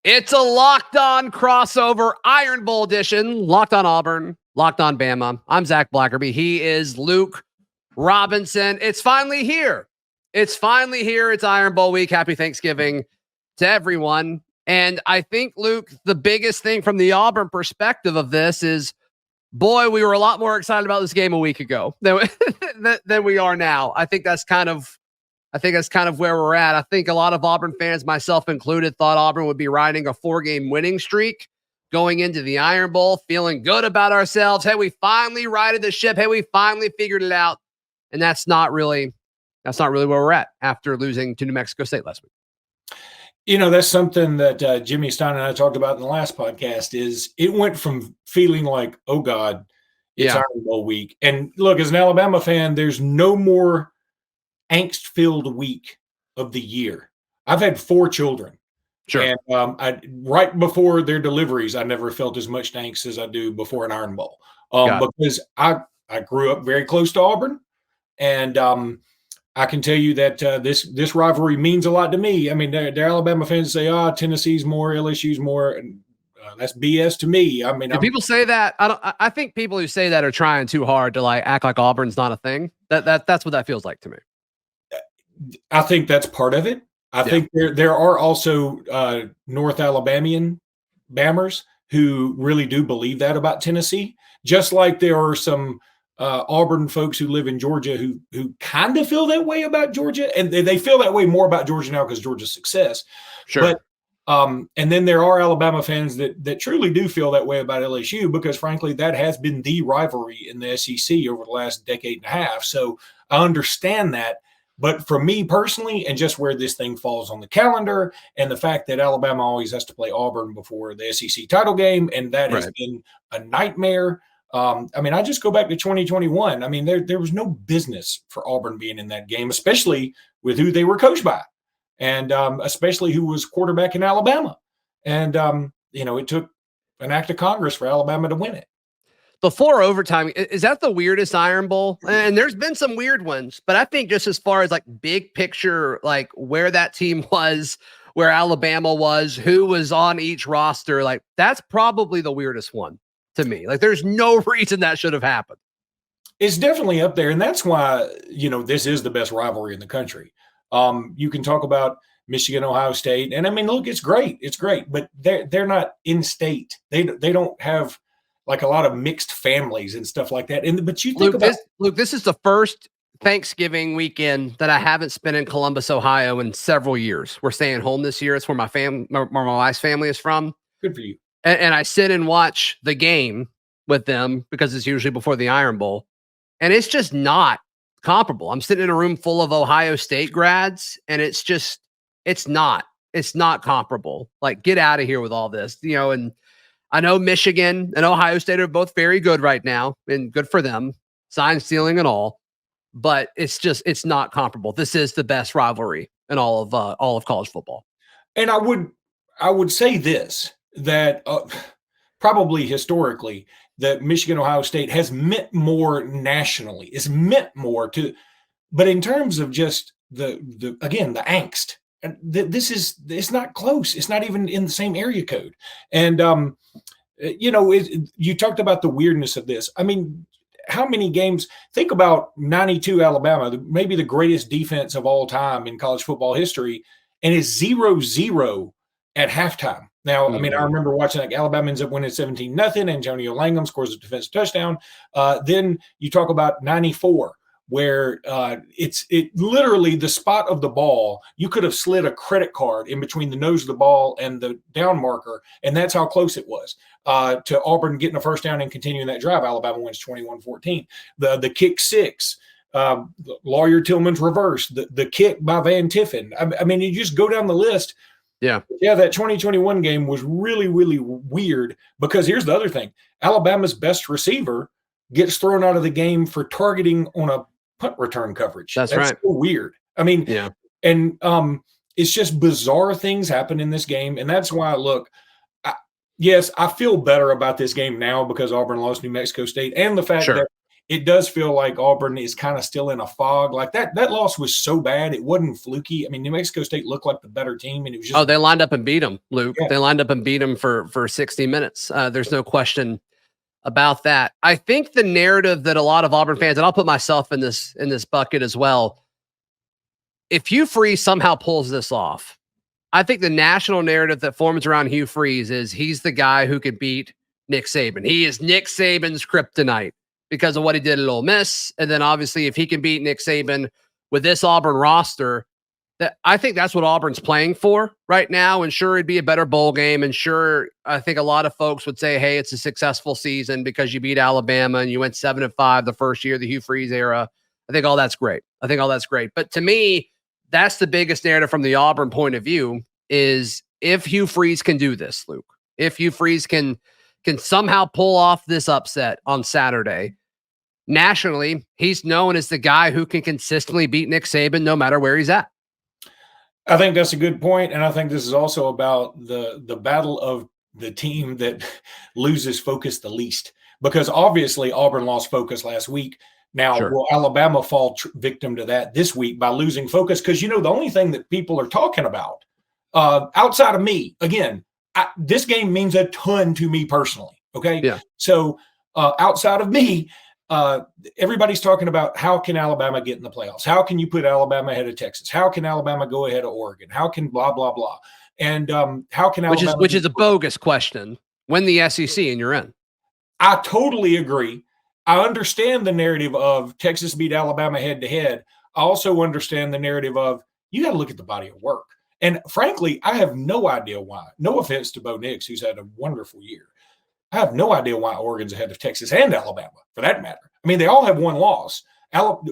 It's a Locked On crossover Iron Bowl edition. Locked On Auburn, Locked On Bama. I'm Zach Blackerby. He is Luke Robinson. It's finally here. It's Iron Bowl week. Happy Thanksgiving to everyone. And I think, Luke, the biggest thing from the Auburn perspective of this is, boy, we were a lot more excited about this game a week ago than we are now. I think that's kind of where we're at. I think a lot of Auburn fans, myself included, thought Auburn would be riding a 4-game winning streak going into the Iron Bowl, feeling good about ourselves. Hey, we finally righted the ship. Hey, we finally figured it out. And that's not really where we're at after losing to New Mexico State last week. You know, that's something that Jimmy Stein and I talked about in the last podcast. Is it went from feeling like, oh God, it's Iron Bowl week. And look, as an Alabama fan, there's no more angst-filled week of the year. I've had 4 children. Sure. And right before their deliveries, I never felt as much angst as I do before an Iron Bowl. Because I grew up very close to Auburn, and I can tell you that this rivalry means a lot to me. I mean, they're Alabama fans say, Tennessee's more, LSU's more, and that's BS to me. I mean, people say that. I think people who say that are trying too hard to act like Auburn's not a thing. That's what that feels like to me. I think that's part of it. I think there are also North Alabamian Bammers who really do believe that about Tennessee, just like there are some Auburn folks who live in Georgia who kind of feel that way about Georgia, and they feel that way more about Georgia now because Georgia's success. Sure. But and then there are Alabama fans that truly do feel that way about LSU because, frankly, that has been the rivalry in the SEC over the last decade and a half. So I understand that. But for me personally, and just where this thing falls on the calendar, and the fact that Alabama always has to play Auburn before the SEC title game, and that has been a nightmare. I mean, I just go back to 2021. I mean, there was no business for Auburn being in that game, especially with who they were coached by, and especially who was quarterback in Alabama. And, it took an act of Congress for Alabama to win it. The 4 overtime, is that the weirdest Iron Bowl? And there's been some weird ones, but I think just as far as big picture, where that team was, where Alabama was, who was on each roster, that's probably the weirdest one to me. There's no reason that should have happened. It's definitely up there. And that's why, this is the best rivalry in the country. You can talk about Michigan, Ohio State. And I mean, look, it's great. It's great, but they're not in state. They don't have a lot of mixed families and stuff like that. But you think Luke, this is the first Thanksgiving weekend that I haven't spent in Columbus, Ohio in several years. We're staying home this year. It's where my wife's family is from. Good for you. And I sit and watch the game with them because it's usually before the Iron Bowl. And it's just not comparable. I'm sitting in a room full of Ohio State grads, and it's not comparable. Get out of here with all this, and I know Michigan and Ohio State are both very good right now, and good for them, sign stealing and all, but it's not comparable. This is the best rivalry in all of college football. And I would say this, that probably historically that Michigan, Ohio State has meant more nationally. It's meant more but in terms of just the angst, and it's not close. It's not even in the same area code. And, you talked about the weirdness of this. I mean, how many games? Think about 92 Alabama, maybe the greatest defense of all time in college football history, and it's 0-0 at halftime. Now, I mean, I remember watching Alabama ends up winning 17-0. Antonio Langham scores a defensive touchdown. Then you talk about 94. Where it's literally the spot of the ball, you could have slid a credit card in between the nose of the ball and the down marker, and that's how close it was to Auburn getting a first down and continuing that drive. Alabama wins 21-14. The kick 6, Lawyer Tillman's reverse, the kick by Van Tiffen. I mean, you just go down the list. Yeah, that 2021 game was really, really weird because here's the other thing. Alabama's best receiver gets thrown out of the game for targeting on a punt return coverage. That's right. So weird. I mean, and it's just bizarre things happen in this game. And that's why, look, I feel better about this game now because Auburn lost New Mexico State, and the fact that it does feel like Auburn is kind of still in a fog. Like that loss was so bad. It wasn't fluky. I mean, New Mexico State looked like the better team, and it was just. Oh, they lined up and beat them, Luke. Yeah. They lined up and beat them for 60 minutes. There's no question about that. I think the narrative that a lot of Auburn fans, and I'll put myself in this bucket as well. If Hugh Freeze somehow pulls this off, I think the national narrative that forms around Hugh Freeze is he's the guy who could beat Nick Saban. He is Nick Saban's kryptonite because of what he did at Ole Miss. And then obviously if he can beat Nick Saban with this Auburn roster, that I think that's what Auburn's playing for right now. And sure, it'd be a better bowl game. And sure, I think a lot of folks would say, hey, it's a successful season because you beat Alabama and you went 7-5 the first year of the Hugh Freeze era. I think all that's great. But to me, that's the biggest narrative from the Auburn point of view is if Hugh Freeze can do this, Luke, if Hugh Freeze can somehow pull off this upset on Saturday, nationally, he's known as the guy who can consistently beat Nick Saban no matter where he's at. I think that's a good point, and I think this is also about the battle of the team that loses focus the least, because obviously Auburn lost focus last week. Now, Sure. Will Alabama fall victim to that this week by losing focus? Because, the only thing that people are talking about outside of me, again, this game means a ton to me personally, okay? Yeah. So outside of me, everybody's talking about how can Alabama get in the playoffs? How can you put Alabama ahead of Texas? How can Alabama go ahead of Oregon? How can blah, blah, blah? And how can Alabama – Which is a bogus question. Win the SEC and you're in. I totally agree. I understand the narrative of Texas beat Alabama head-to-head. I also understand the narrative of you got to look at the body of work. And frankly, I have no idea why. No offense to Bo Nix, who's had a wonderful year. I have no idea why Oregon's ahead of Texas and Alabama, for that matter. I mean, they all have one loss.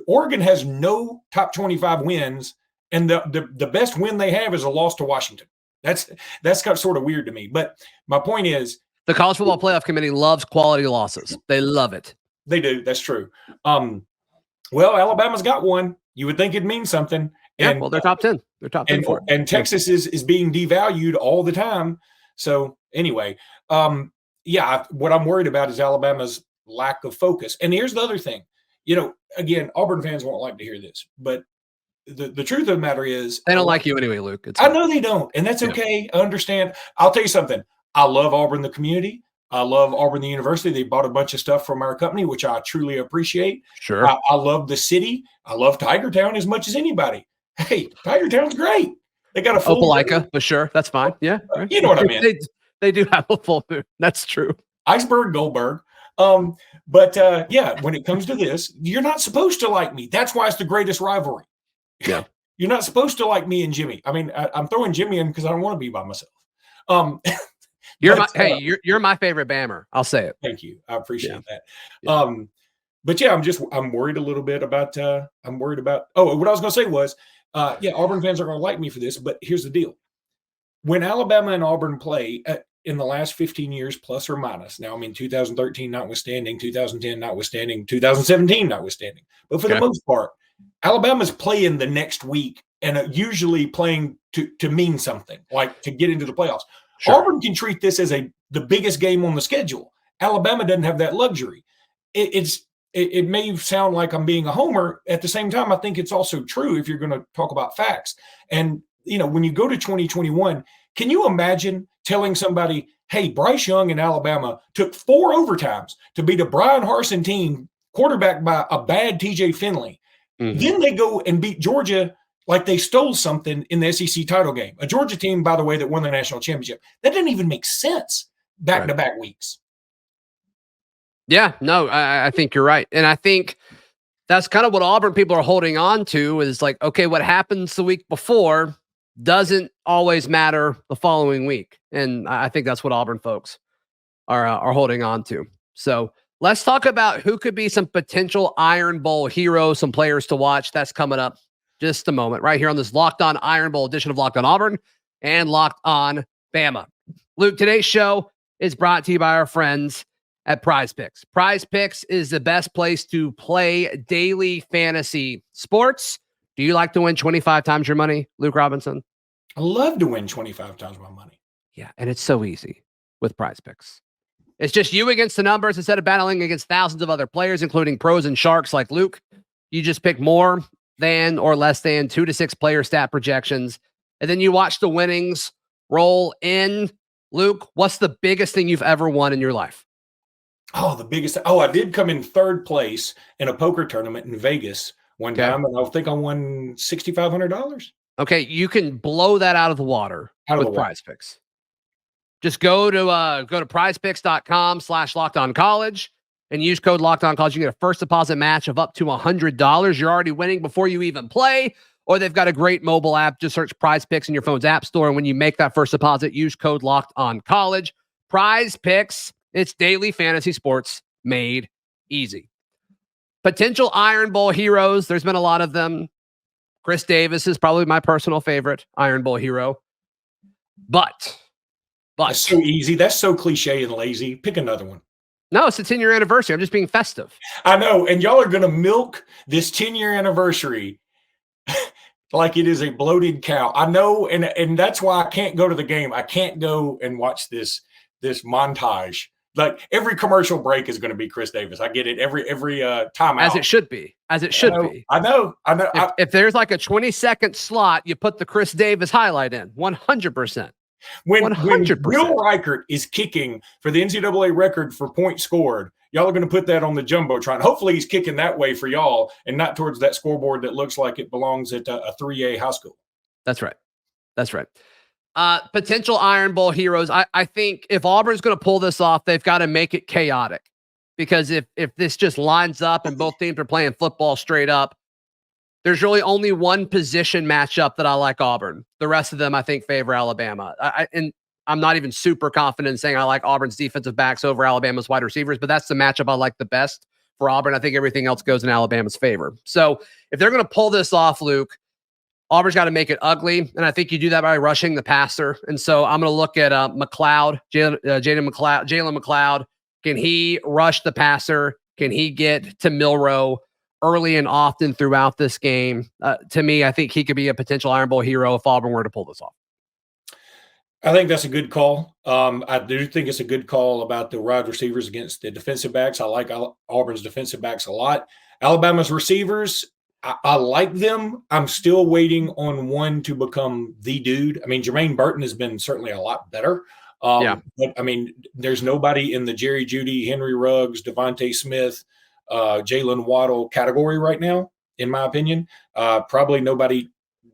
Oregon has no top 25 wins, and the best win they have is a loss to Washington. That's kind of sort of weird to me. But my point is, the College Football Playoff Committee loves quality losses. They love it. They do. That's true. Well, Alabama's got one. You would think it means something. And, well, they're top 10. They're top 10 for it. And Texas is being devalued all the time. So anyway, what I'm worried about is Alabama's lack of focus. And here's the other thing. Again, Auburn fans won't like to hear this, but the truth of the matter is they don't like you anyway, Luke. I know they don't, and that's okay. I understand. I'll tell you something. I love Auburn, the community. I love Auburn, the university. They bought a bunch of stuff from our company, which I truly appreciate. Sure. I love the city. I love Tiger Town as much as anybody. Hey, Tiger Town's great. They got a full Opelika, but sure, that's fine. Yeah. Right. You know what I mean. They do have a full moon. That's true. Iceberg, Goldberg. When it comes to this, you're not supposed to like me. That's why it's the greatest rivalry. Yeah. You're not supposed to like me and Jimmy. I mean, I'm throwing Jimmy in because I don't want to be by myself. You're my favorite Bammer. I'll say it. Thank you. I appreciate that. Yeah. I'm worried a little bit about, what I was going to say was, Auburn fans are going to like me for this, but here's the deal. When Alabama and Auburn play in the last 15 years, plus or minus, now, 2013 notwithstanding, 2010 notwithstanding, 2017 notwithstanding, but for the most part, Alabama's playing the next week and usually playing to mean something, like to get into the playoffs. Sure. Auburn can treat this as the biggest game on the schedule. Alabama doesn't have that luxury. It may sound like I'm being a homer. At the same time, I think it's also true if you're going to talk about facts. And, when you go to 2021, can you imagine telling somebody, hey, Bryce Young in Alabama took 4 overtimes to beat a Brian Harsin team quarterbacked by a bad TJ Finley. Mm-hmm. Then they go and beat Georgia like they stole something in the SEC title game. A Georgia team, by the way, that won the national championship. That didn't even make sense back-to-back weeks. Yeah, no, I think you're right. And I think that's kind of what Auburn people are holding on to is like, okay, what happens the week before doesn't always matter the following week. And I think that's what Auburn folks are holding on to. So let's talk about who could be some potential Iron Bowl heroes, some players to watch. That's coming up just a moment right here on this Locked On Iron Bowl edition of Locked On Auburn and Locked On Bama. Luke, today's show is brought to you by our friends at Prize Picks. Prize Picks is the best place to play daily fantasy sports. Do you like to win 25 times your money, Luke Robinson? I love to win 25 times my money. Yeah, and it's so easy with Prize Picks. It's just you against the numbers instead of battling against thousands of other players, including pros and sharks like Luke. You just pick more than or less than 2 to 6 player stat projections. And then you watch the winnings roll in. Luke, what's the biggest thing you've ever won in your life? Oh, the biggest. Oh, I did come in third place in a poker tournament in Vegas one time, and I think I won $6,500. Okay, you can blow that out of the water with Prize Picks. Just go to prizepicks.com/lockedoncollege and use code LockedOnCollege. You get a first deposit match of up to $100. You're already winning before you even play. Or they've got a great mobile app. Just search Prize Picks in your phone's app store. And when you make that first deposit, use code LockedOnCollege. Prize Picks, it's daily fantasy sports made easy. Potential Iron Bowl heroes. There's been a lot of them. Chris Davis is probably my personal favorite Iron Bowl hero. But that's so easy. That's so cliche and lazy. Pick another one. No, it's the 10-year anniversary. I'm just being festive. I know. And y'all are going to milk this 10-year anniversary like it is a bloated cow. I know. And that's why I can't go to the game. I can't go and watch this montage. Like every commercial break is going to be Chris Davis. I get it. Every time as it should be. As it should be. I know. If there's like a 20-second slot, you put the Chris Davis highlight in. 100%. When Will Reichert is kicking for the NCAA record for points scored, y'all are going to put that on the Jumbotron. Hopefully he's kicking that way for y'all and not towards that scoreboard that looks like it belongs at a 3A high school. That's right. Potential Iron Bowl heroes. I think if Auburn's going to pull this off, they've got to make it chaotic. Because if this just lines up and both teams are playing football straight up, there's really only one position matchup that I like Auburn. The rest of them, I think, favor Alabama. And I'm not even super confident in saying I like Auburn's defensive backs over Alabama's wide receivers, but that's the matchup I like the best for Auburn. I think everything else goes in Alabama's favor. So if they're going to pull this off, Luke, Auburn's got to make it ugly, and I think you do that by rushing the passer. And so I'm going to look at McLeod, Jalen McLeod. Can he rush the passer? Can he get to Milroe early and often throughout this game? To me, I think he could be a potential Iron Bowl hero if Auburn were to pull this off. I think that's a good call. I do think it's a good call about the wide receivers against the defensive backs. I like Auburn's defensive backs a lot. Alabama's receivers, I like them. I'm still waiting on one to become the dude. I mean, Jermaine Burton has been certainly a lot better. But I mean, there's nobody in the Jerry Jeudy, Henry Ruggs, Devontae Smith, Jalen Waddle category right now, in my opinion. Probably nobody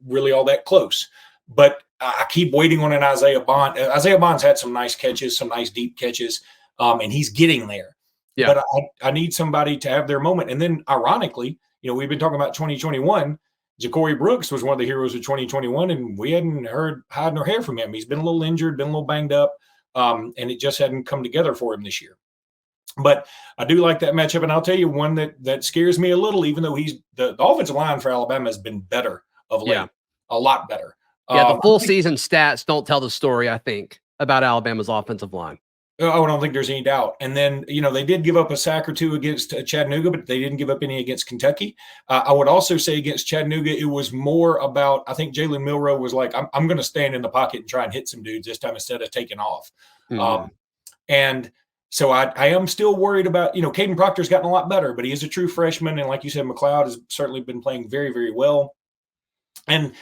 really all that close. But I keep waiting on an Isaiah Bond. Isaiah Bond's had some nice catches, some nice deep catches, and he's getting there. Yeah. But I need somebody to have their moment. And then, ironically, we've been talking about 2021. Ja'Cory Brooks was one of the heroes of 2021, and we hadn't heard hide nor hair from him. He's been a little injured, been a little banged up, and it just hadn't come together for him this year. But I do like that matchup, and I'll tell you one that scares me a little, even though the offensive line for Alabama has been better of late, a lot better. Yeah, the full season stats don't tell the story, I think, about Alabama's offensive line. Oh, I don't think there's any doubt. And then, they did give up a sack or two against Chattanooga, but they didn't give up any against Kentucky. I would also say against Chattanooga, it was more about, I think Jalen Milroe was like, I'm going to stand in the pocket and try and hit some dudes this time instead of taking off. Mm-hmm. And so I am still worried about, Caden Proctor's gotten a lot better, but he is a true freshman. And like you said, McLeod has certainly been playing very, very well. And,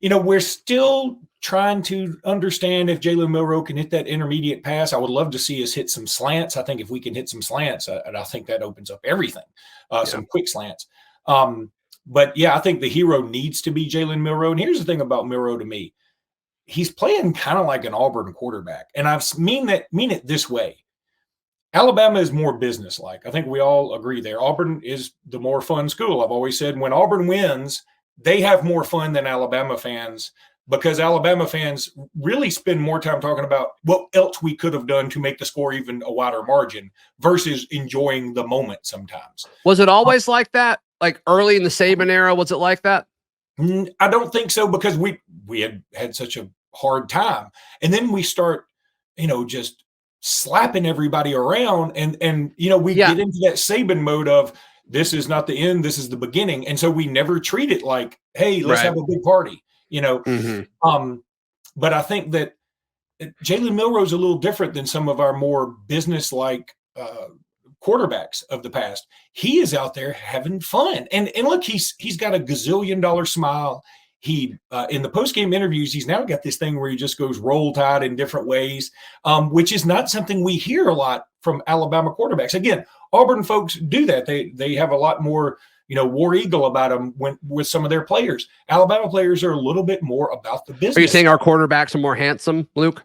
we're still trying to understand if Jalen Milroe can hit that intermediate pass. I would love to see us hit some slants. I think if we can hit some slants, and I think that opens up everything, some quick slants. But yeah, I think the hero needs to be Jalen Milroe. And here's the thing about Milroe to me. He's playing kind of like an Auburn quarterback. And I mean it this way. Alabama is more businesslike. I think we all agree there. Auburn is the more fun school. I've always said when Auburn wins, they have more fun than Alabama fans, because Alabama fans really spend more time talking about what else we could have done to make the score even a wider margin versus enjoying the moment sometimes. Was it always like that? Like early in the Saban era, was it like that? I don't think so, because we had such a hard time. And then we start, just slapping everybody around and we get into that Saban mode of, this is not the end, this is the beginning. And so we never treat it like, hey, let's have a big party, But I think that Jalen Milroe's a little different than some of our more business-like quarterbacks of the past. He is out there having fun, and look, he's got a gazillion-dollar smile. He in the post-game interviews, he's now got this thing where he just goes roll tide in different ways, which is not something we hear a lot from Alabama quarterbacks. Again, Auburn folks do that. They have a lot more, war eagle about them with some of their players. Alabama players are a little bit more about the business. Are you saying our quarterbacks are more handsome, Luke?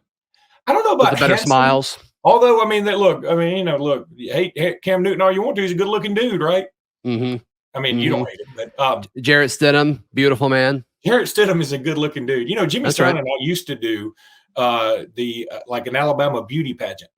I don't know about with the better smiles. Although, look, hey, Cam Newton all you want to. He's a good-looking dude, right? Mm-hmm. I mean, you don't hate him, but Jarrett Stidham, beautiful man. Jarrett Stidham is a good-looking dude. Jimmy Stein and I used to do like an Alabama beauty pageant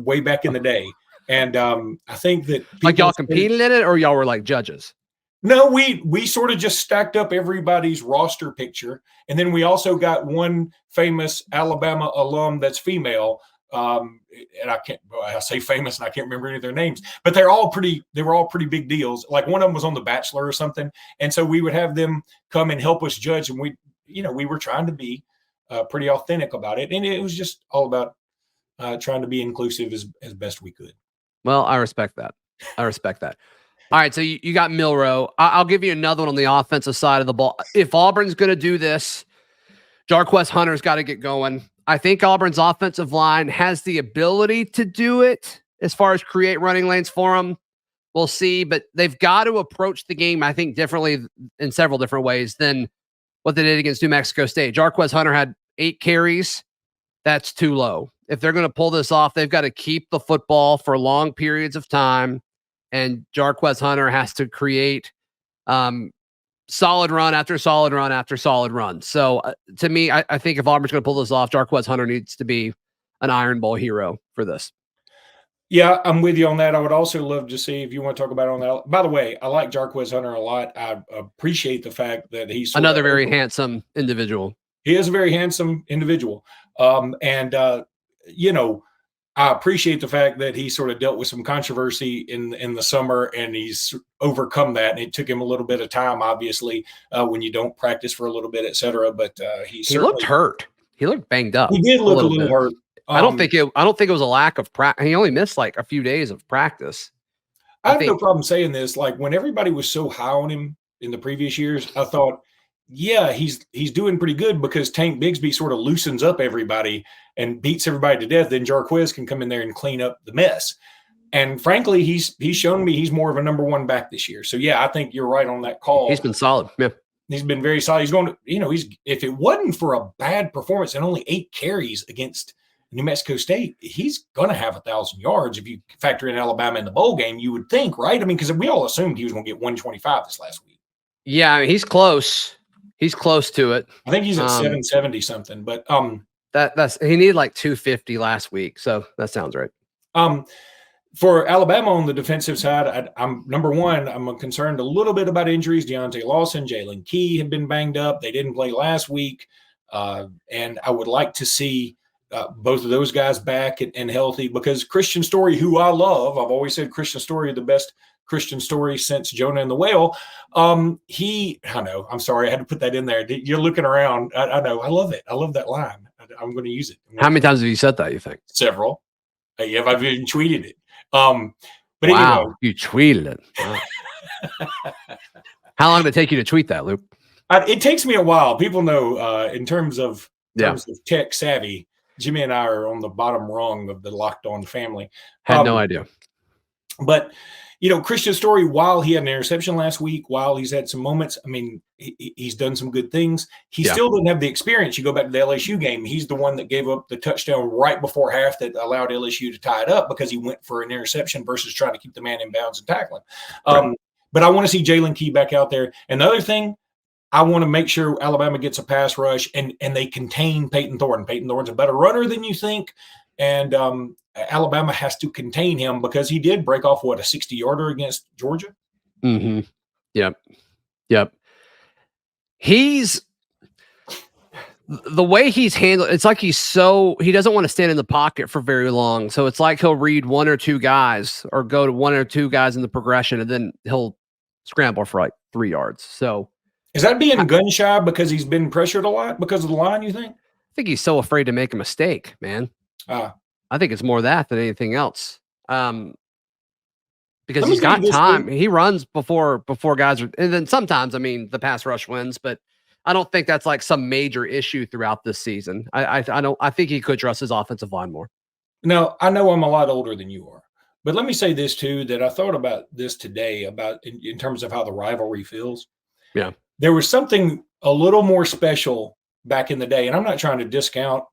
way back in the day, and I think that like y'all competed in it, or y'all were like judges. No, we sort of just stacked up everybody's roster picture, and then we also got one famous Alabama alum that's female. And I say famous and I can't remember any of their names, but they were all pretty big deals. Like one of them was on The Bachelor or something. And so we would have them come and help us judge. And we were trying to be pretty authentic about it. And it was just all about trying to be inclusive as best we could. Well, I respect that. All right. So you got Milroe. I'll give you another one on the offensive side of the ball. If Auburn's going to do this, Jarquez Hunter's got to get going. I think Auburn's offensive line has the ability to do it as far as create running lanes for them. We'll see, but they've got to approach the game, I think, differently in several different ways than what they did against New Mexico State. Jarquez Hunter had 8 carries. That's too low. If they're going to pull this off, they've got to keep the football for long periods of time, and Jarquez Hunter has to create solid run after solid run after solid run. So to me, I think if Auburn's going to pull this off, Jarquez Hunter needs to be an Iron Bowl hero for this. Yeah, I'm with you on that. I would also love to see if you want to talk about on that. By the way, I like Jarquez Hunter a lot. I appreciate the fact that he's another very handsome individual. He is a very handsome individual. I appreciate the fact that he sort of dealt with some controversy in the summer, and he's overcome that. And it took him a little bit of time, obviously, when you don't practice for a little bit, et cetera. But he looked hurt. He looked banged up. He did look a little hurt. I don't think it was a lack of practice. He only missed like a few days of practice. I have no problem saying this. Like when everybody was so high on him in the previous years, I thought, yeah, he's doing pretty good because Tank Bigsby sort of loosens up everybody and beats everybody to death. Then Jarquez can come in there and clean up the mess. And frankly, he's shown me he's more of a number one back this year. So yeah, I think you're right on that call. He's been solid. Yeah. He's been very solid. He's going to, if it wasn't for a bad performance and only 8 carries against New Mexico State, he's going to have 1,000 yards. If you factor in Alabama in the bowl game, you would think, right? I mean, because we all assumed he was going to get 125 this last week. Yeah, I mean, he's close. He's close to it. I think he's at 770 something, but that's he needed like 250 last week, so that sounds right. For Alabama on the defensive side, I'm number one. I'm concerned a little bit about injuries. Deontay Lawson, Jalen Key have been banged up. They didn't play last week, and I would like to see both of those guys back and healthy because Christian Story, who I love, I've always said Christian Story, the best Christian Story since Jonah and the Whale. I know, I'm sorry, I had to put that in there. You're looking around. I know, I love it. I love that line. I'm going to use it. How many times have you said that, you think? Several. I've even tweeted it. But wow, anyway. You tweeted it. Wow. How long did it take you to tweet that, Luke? It takes me a while. People know in terms of tech savvy, Jimmy and I are on the bottom rung of the Locked On family. Had no idea. But, Christian Story, while he had an interception last week, while he's had some moments, I mean, he's done some good things. He still doesn't have the experience. You go back to the LSU game. He's the one that gave up the touchdown right before half that allowed LSU to tie it up because he went for an interception versus trying to keep the man in bounds and tackling. Right. But I want to see Jalen Key back out there. And the other thing, I want to make sure Alabama gets a pass rush and they contain Peyton Thornton. Peyton Thornton's a better runner than you think. And Alabama has to contain him because he did break off, a 60-yarder against Georgia? Mm-hmm. Yep. He's – the way he's handled – it's like he doesn't want to stand in the pocket for very long. So it's like he'll read one or two guys or go to one or two guys in the progression, and then he'll scramble for like 3 yards. So – is that being gun shy because he's been pressured a lot because of the line, you think? think he's so afraid to make a mistake, man. I think it's more that than anything else. Because he's got time. He runs before guys are, and then sometimes, I mean, the pass rush wins, but I don't think that's like some major issue throughout this season. I think he could trust his offensive line more. Now, I know I'm a lot older than you are, but let me say this too, that I thought about this today about in terms of how the rivalry feels. Yeah. There was something a little more special back in the day, and I'm not trying to discount,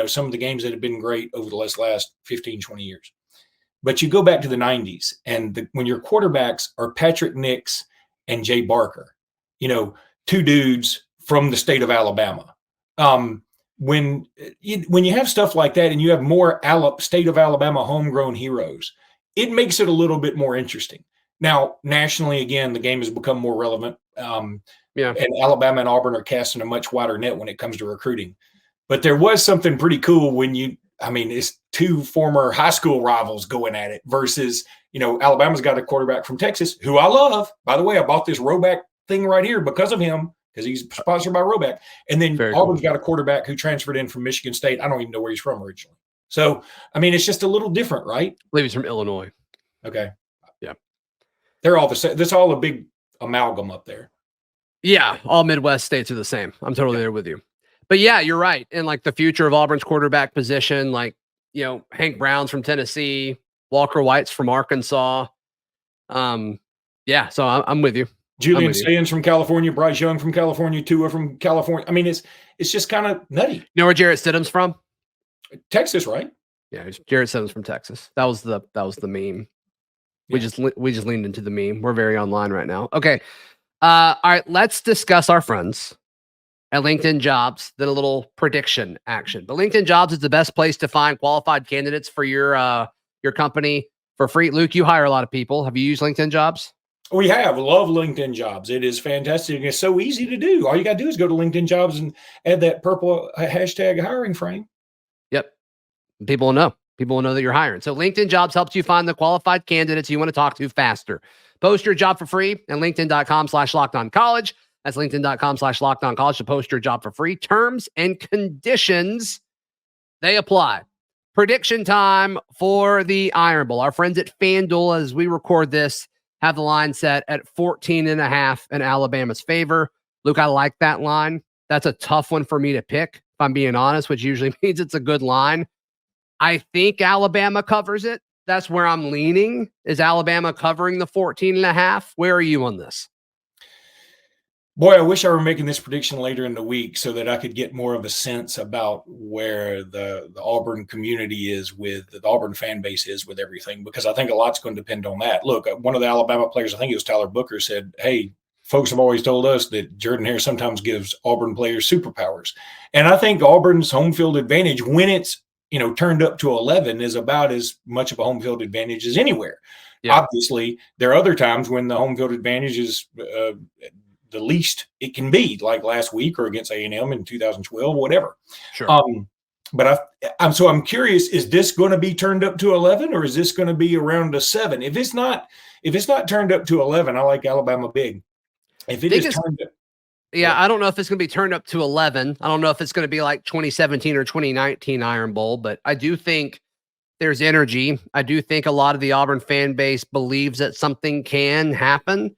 some of the games that have been great over the last 15, 20 years. But you go back to the 90s, and when your quarterbacks are Patrick Nix and Jay Barker, two dudes from the state of Alabama. When you have stuff like that and you have more state of Alabama homegrown heroes, it makes it a little bit more interesting. Now, nationally, again, the game has become more relevant. And Alabama and Auburn are casting a much wider net when it comes to recruiting. But there was something pretty cool when it's two former high school rivals going at it versus, Alabama's got a quarterback from Texas who I love. By the way, I bought this Roback thing right here because of him, because he's sponsored by Roback. And then Auburn's got a quarterback who transferred in from Michigan State. I don't even know where he's from originally. So, it's just a little different, right? I believe he's from Illinois. Okay. Yeah. They're all the same. That's all a big amalgam up there. Yeah. All Midwest states are the same. I'm totally there with you. But yeah, you're right. And like the future of Auburn's quarterback position, like, Hank Brown's from Tennessee, Walker White's from Arkansas. So I'm with you. Julian Sands from California, Bryce Young from California, Tua from California. It's just kind of nutty. You know where Jarrett Stidham's from? Texas, right? Yeah, Jarrett Stidham's from Texas. That was the meme. We just leaned into the meme. We're very online right now. Okay. All right, let's discuss our friends at LinkedIn Jobs, then a little prediction action. But LinkedIn Jobs is the best place to find qualified candidates for your company for free. Luke, you hire a lot of people. Have you used LinkedIn Jobs? We have. Love LinkedIn Jobs. It is fantastic. It's so easy to do. All you got to do is go to LinkedIn Jobs and add that purple hashtag hiring frame. Yep. People will know. People will know that you're hiring. So LinkedIn Jobs helps you find the qualified candidates you want to talk to faster. Post your job for free at linkedin.com/lockedoncollege. That's linkedin.com/lockedoncollege to post your job for free. Terms and conditions, they apply. Prediction time for the Iron Bowl. Our friends at FanDuel, as we record this, have the line set at 14.5 in Alabama's favor. Luke, I like that line. That's a tough one for me to pick, if I'm being honest, which usually means it's a good line. I think Alabama covers it. That's where I'm leaning. Is Alabama covering the 14.5? Where are you on this? Boy, I wish I were making this prediction later in the week so that I could get more of a sense about where the Auburn community is with the Auburn fan base is with everything, because I think a lot's going to depend on that. Look, one of the Alabama players, I think it was Tyler Booker, said, hey, folks have always told us that Jordan-Hare sometimes gives Auburn players superpowers. And I think Auburn's home field advantage, when it's turned up to 11, is about as much of a home field advantage as anywhere. Yeah. Obviously, there are other times when the home field advantage is the least it can be, like last week or against A&M in 2012, whatever. Sure. But I'm curious, is this going to be turned up to 11 or is this going to be around a 7? If it's not turned up to 11, I like Alabama big. If it is turned up. Yeah, I don't know if it's going to be turned up to 11. I don't know if it's going to be like 2017 or 2019 Iron Bowl, but I do think there's energy. I do think a lot of the Auburn fan base believes that something can happen,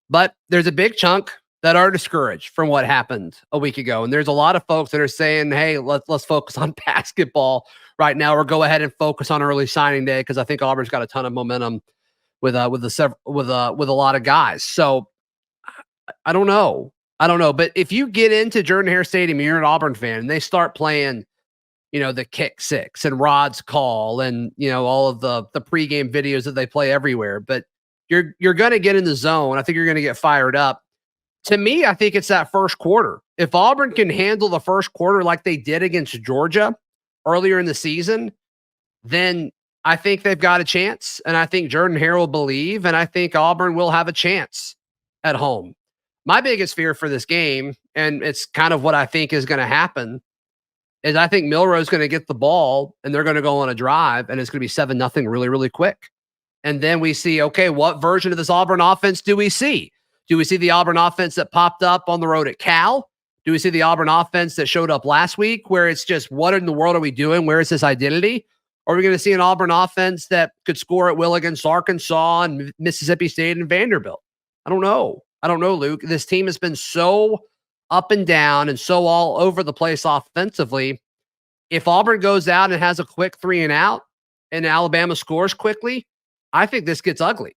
but there's a big chunk that are discouraged from what happened a week ago. And there's a lot of folks that are saying, hey, let's focus on basketball right now, or go ahead and focus on early signing day, because I think Auburn's got a ton of momentum with a lot of guys. So I don't know. But if you get into Jordan-Hare Stadium, you're an Auburn fan, and they start playing, the kick six and Rod's call and, all of the pregame videos that they play everywhere, but you're going to get in the zone. I think you're going to get fired up. To me, I think it's that first quarter. If Auburn can handle the first quarter like they did against Georgia earlier in the season, then I think they've got a chance. And I think Jordan-Hare will believe, and I think Auburn will have a chance at home. My biggest fear for this game, and it's kind of what I think is going to happen, is I think Milroe's going to get the ball and they're going to go on a drive and it's going to be 7-0 really, really quick. And then we see, okay, what version of this Auburn offense do we see? Do we see the Auburn offense that popped up on the road at Cal? Do we see the Auburn offense that showed up last week where it's just, what in the world are we doing? Where is this identity? Or are we going to see an Auburn offense that could score at will against Arkansas and Mississippi State and Vanderbilt? I don't know. Luke. This team has been so up and down and so all over the place offensively. If Auburn goes out and has a quick 3 and out and Alabama scores quickly, I think this gets ugly.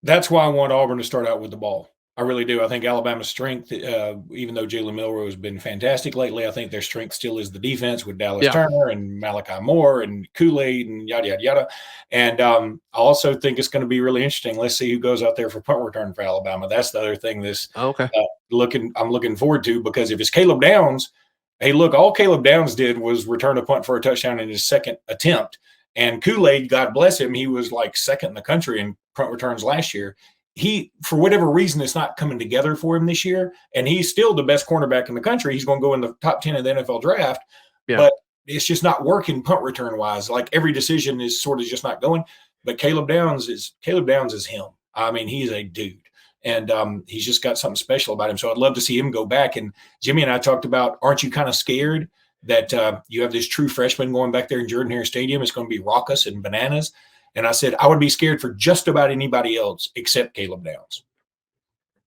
That's why I want Auburn to start out with the ball. I really do. I think Alabama's strength, even though Jalen Milroe has been fantastic lately, I think their strength still is the defense with Dallas Turner and Malachi Moore and Kool-Aid and yada, yada, yada. And I also think it's going to be really interesting. Let's see who goes out there for punt return for Alabama. That's the other thing I'm looking forward to, because if it's Caleb Downs, hey, look, all Caleb Downs did was return a punt for a touchdown in his second attempt. And Kool-Aid, God bless him, he was like second in the country in punt returns last year. He, for whatever reason, it's not coming together for him this year, and he's still the best cornerback in the country. He's going to go in the top 10 of the NFL draft, but it's just not working punt return wise. Like, every decision is sort of just not going. But Caleb Downs is him. I mean, he's a dude, and he's just got something special about him. So I'd love to see him go back. And Jimmy and I talked about, aren't you kind of scared that you have this true freshman going back there in Jordan-Hare Stadium? It's going to be raucous and bananas. And I said, I would be scared for just about anybody else except Caleb Downs.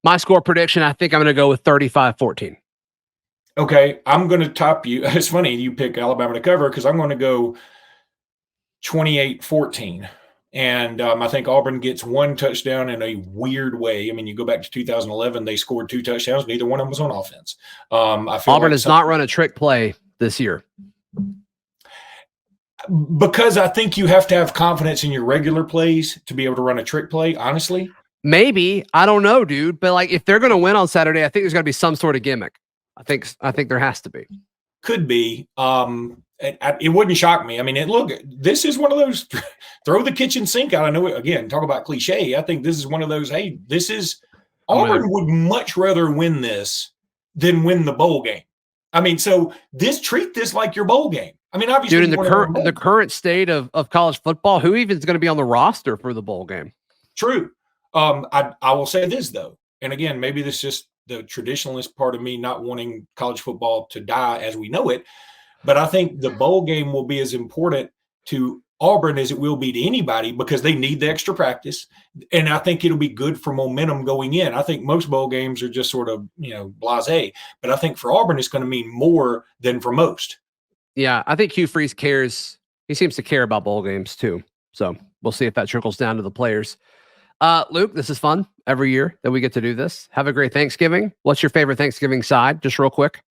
My score prediction, I think I'm going to go with 35-14. Okay, I'm going to top you. It's funny you pick Alabama to cover, because I'm going to go 28-14. And I think Auburn gets one touchdown in a weird way. I mean, you go back to 2011, they scored 2 touchdowns. Neither one of them was on offense. I feel Auburn does not run a trick play this year. Because I think you have to have confidence in your regular plays to be able to run a trick play, honestly. Maybe. I don't know, dude. But like, if they're going to win on Saturday, I think there's got to be some sort of gimmick. I think there has to be. Could be. It wouldn't shock me. I mean, look, this is one of those throw the kitchen sink out. I know, again, talk about cliche. I think this is one of those, hey, Auburn would much rather win this than win the bowl game. I mean, so treat this like your bowl game. I mean, obviously, dude, in the current state of college football, who even is going to be on the roster for the bowl game? True. I will say this, though, and again, maybe this is just the traditionalist part of me not wanting college football to die as we know it, but I think the bowl game will be as important to Auburn as it will be to anybody, because they need the extra practice, and I think it'll be good for momentum going in. I think most bowl games are just sort of, blasé, but I think for Auburn it's going to mean more than for most. Yeah, I think Hugh Freeze cares. He seems to care about bowl games too. So we'll see if that trickles down to the players. Luke, this is fun every year that we get to do this. Have a great Thanksgiving. What's your favorite Thanksgiving side? Just real quick.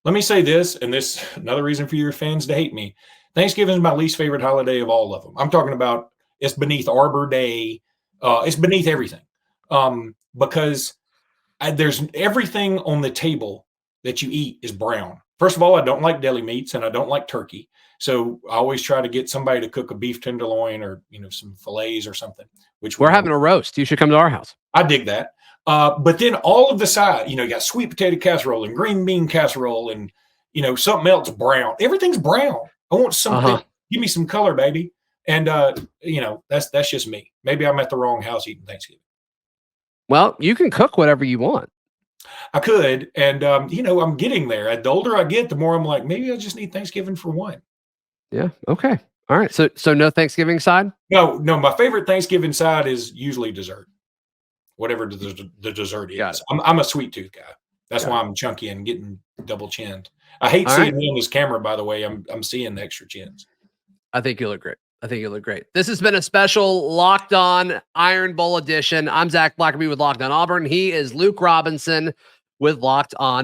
Let me say this, and this another reason for your fans to hate me. Thanksgiving is my least favorite holiday of all of them. I'm talking about, it's beneath Arbor Day. It's beneath everything, because there's everything on the table that you eat is brown. First of all, I don't like deli meats and I don't like turkey. So I always try to get somebody to cook a beef tenderloin or, some fillets or something. Which we're having a roast. You should come to our house. I dig that. But then all of the side, you got sweet potato casserole and green bean casserole and, something else brown. Everything's brown. I want something. Give me some color, baby. And, that's just me. Maybe I'm at the wrong house eating Thanksgiving. Well, you can cook whatever you want. I could. And, I'm getting there. The older I get, the more I'm like, maybe I just need Thanksgiving for one. Yeah. Okay. All right. So no Thanksgiving side? No. My favorite Thanksgiving side is usually dessert. Whatever the dessert is. I'm a sweet tooth guy. That's why I'm chunky and getting double chinned. I hate seeing me on this camera, by the way. I'm seeing the extra chins. I think you look great. This has been a special Locked On Iron Bowl edition. I'm Zach Blackerby with Locked On Auburn. He is Luke Robinson with Locked On